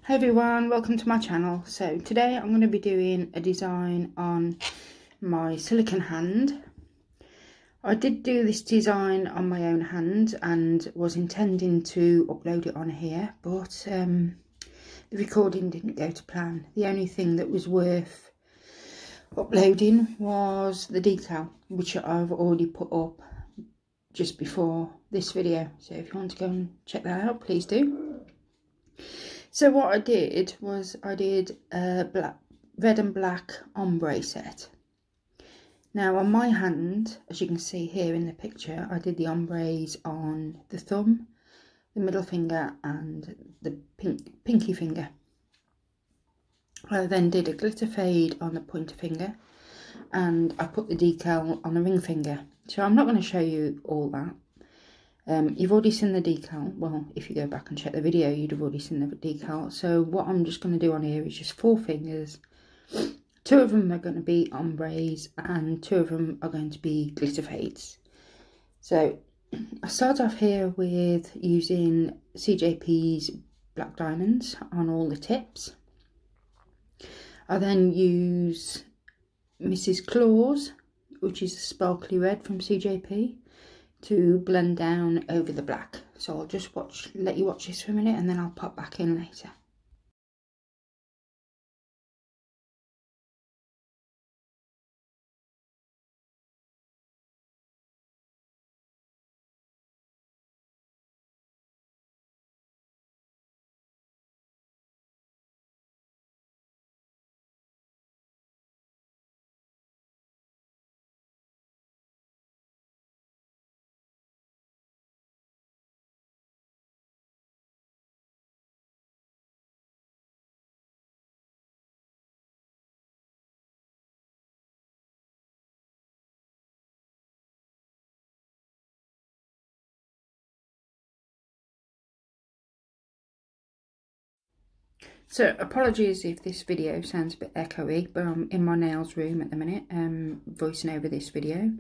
Hi everyone, welcome to my channel. So today I'm going to be doing a design on my silicone hand. I did do this design on my own hand and was intending to upload it on here, but the recording didn't go to plan. The only thing that was worth uploading was the decal, which I've already put up just before this video. So if you want to go and check that out, please do. So what I did was I did a red and black ombre set. Now on my hand, as you can see here in the picture, I did the ombres on the thumb, the middle finger and the pinky finger. I then did a glitter fade on the pointer finger and I put the decal on the ring finger. So I'm not going to show you all that. You've already seen the decal. Well, if you go back and check the video, you'd have already seen the decal. So what I'm just going to do on here is just 4 fingers. 2 of them are going to be ombres and 2 of them are going to be glitter fades. So I start off here with using CJP's black diamonds on all the tips. I then use Mrs. Claus, which is a sparkly red from CJP, to blend down over the black. So I'll just let you watch this for a minute and then I'll pop back in later. So apologies if this video sounds a bit echoey, but I'm in my nails room at the minute, voicing over this video,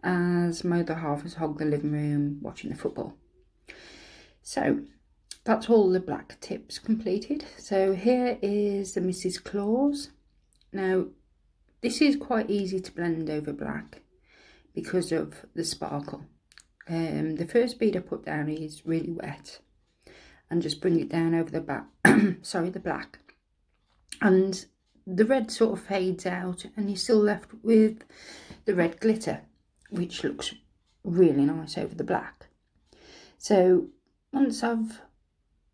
as my other half has hogged the living room watching the football. So that's all the black tips completed. So here is the Mrs. Claus. Now this is quite easy to blend over black because of the sparkle. The first bead I put down is really wet and just bring it down over the back, sorry, the black. And the red sort of fades out and you're still left with the red glitter, which looks really nice over the black. So once I've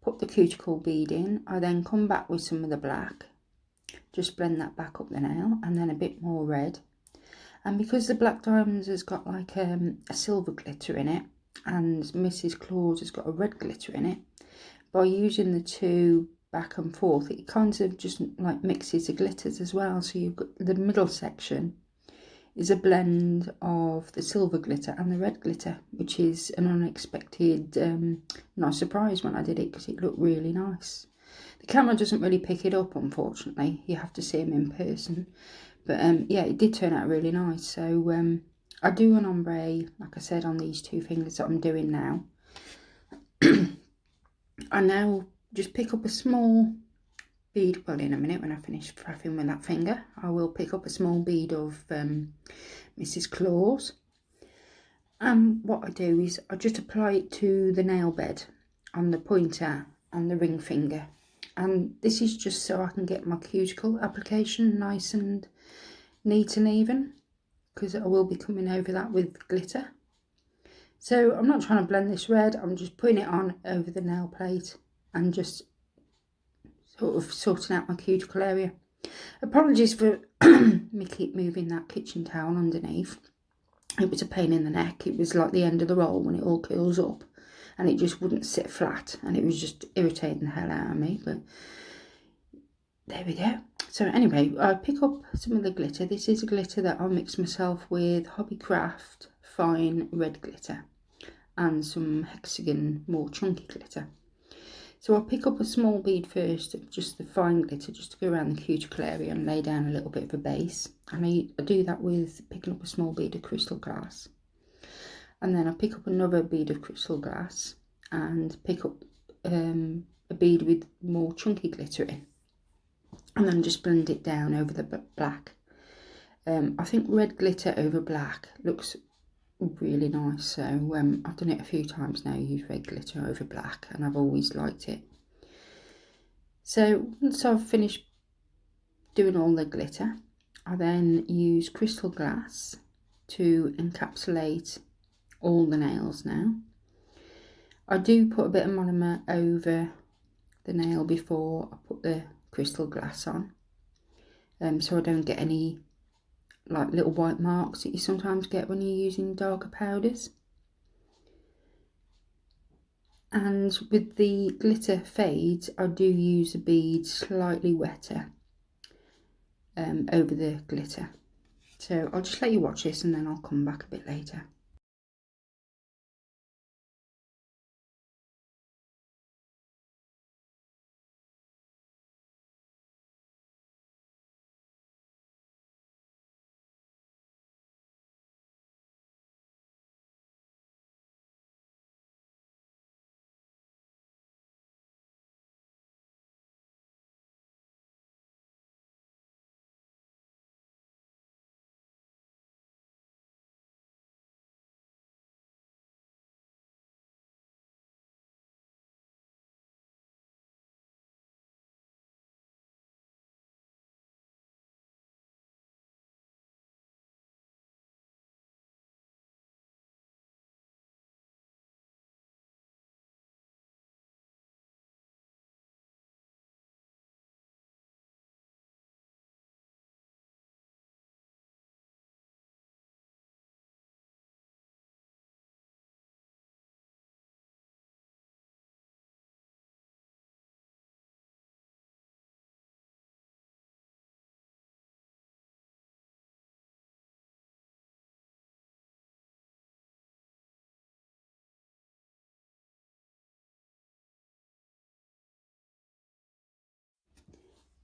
put the cuticle bead in, I then come back with some of the black, just blend that back up the nail, and then a bit more red. And because the black diamonds has got like a silver glitter in it, and Mrs. Claus has got a red glitter in it, by using the two back and forth, it kind of just like mixes the glitters as well. So you've got the middle section is a blend of the silver glitter and the red glitter, which is an unexpected nice surprise when I did it, because it looked really nice. The camera doesn't really pick it up, unfortunately. You have to see them in person. But yeah, it did turn out really nice. So I do an ombre, like I said, on these 2 fingers that I'm doing now. I now just pick up a small bead. Well, in a minute when I finish faffing with that finger, I will pick up a small bead of Mrs. Claus. And what I do is I just apply it to the nail bed on the pointer and the ring finger. And this is just so I can get my cuticle application nice and neat and even, because I will be coming over that with glitter. So I'm not trying to blend this red, I'm just putting it on over the nail plate and just sort of sorting out my cuticle area. Apologies for me keep moving that kitchen towel underneath. It was a pain in the neck. It was like the end of the roll when it all curls up and it just wouldn't sit flat, and it was just irritating the hell out of me, but there we go. So anyway, I pick up some of the glitter. This is a glitter that I'll mix myself with Hobbycraft fine red glitter and some hexagon more chunky glitter. So I'll pick up a small bead first of just the fine glitter, just to go around the cuticle area and lay down a little bit of a base. And I do that with picking up a small bead of crystal glass. And then I pick up another bead of crystal glass and pick up a bead with more chunky glitter in, and then just blend it down over the black. I think red glitter over black looks really nice, so I've done it a few times now, use red glitter over black, and I've always liked it. So once I've finished doing all the glitter, I then use crystal glass to encapsulate all the nails now. I do put a bit of monomer over the nail before I put the crystal glass on, so I don't get any like little white marks that you sometimes get when you're using darker powders. And with the glitter fades, I do use a bead slightly wetter over the glitter. So I'll just let you watch this and then I'll come back a bit later.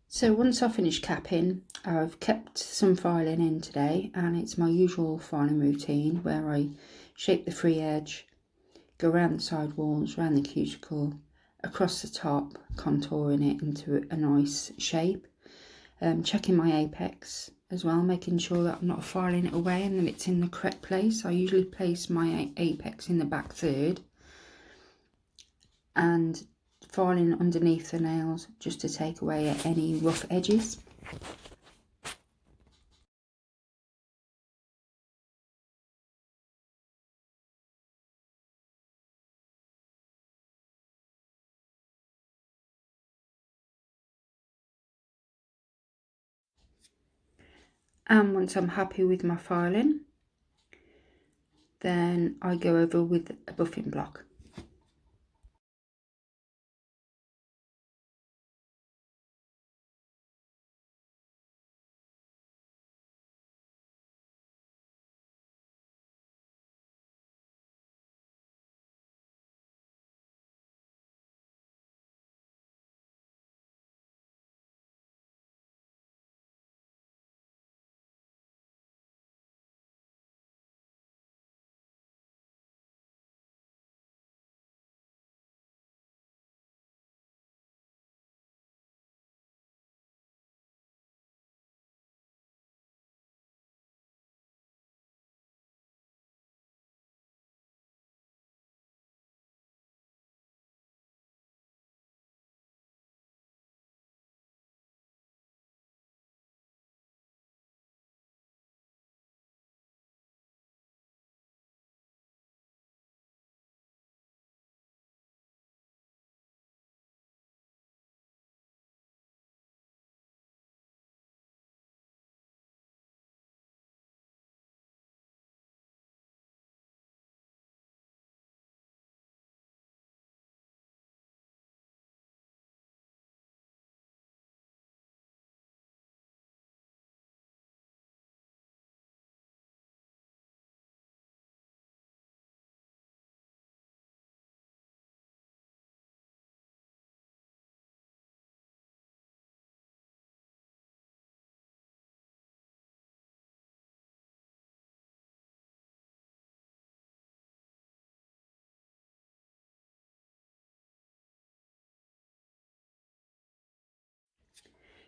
So once I finish capping, I've kept some filing in today, and it's my usual filing routine where I shape the free edge, go around the side walls, around the cuticle, across the top, contouring it into a nice shape. Checking my apex as well, making sure that I'm not filing it away and that it's in the correct place. I usually place my apex in the back third and filing underneath the nails just to take away any rough edges. And once I'm happy with my filing, then I go over with a buffing block.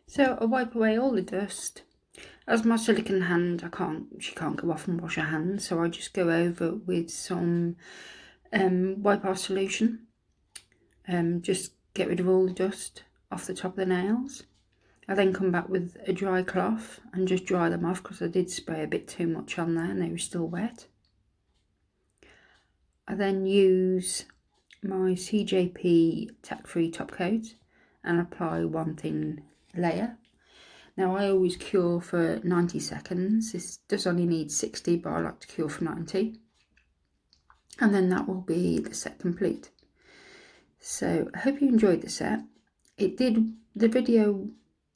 So I wipe away all the dust. As my silicone hand, she can't go off and wash her hands, so I just go over with some wipe off solution. Just get rid of all the dust off the top of the nails. I then come back with a dry cloth and just dry them off, because I did spray a bit too much on there and they were still wet. I then use my CJP Tack Free top coat and apply one thin layer. Now I always cure for 90 seconds. This does only need 60, but I like to cure for 90. And then that will be the set complete. So I hope you enjoyed the set. The video,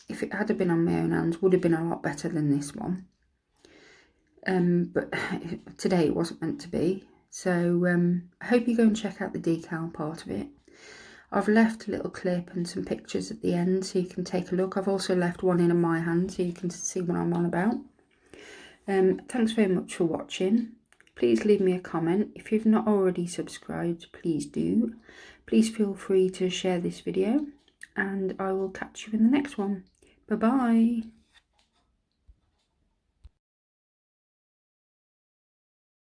if it had been on my own hands, would have been a lot better than this one. But today it wasn't meant to be. So I hope you go and check out the decal part of it. I've left a little clip and some pictures at the end so you can take a look. I've also left one in my hand so you can see what I'm on about. Thanks very much for watching. Please leave me a comment. If you've not already subscribed, please do. Please feel free to share this video, and I will catch you in the next one. Bye bye.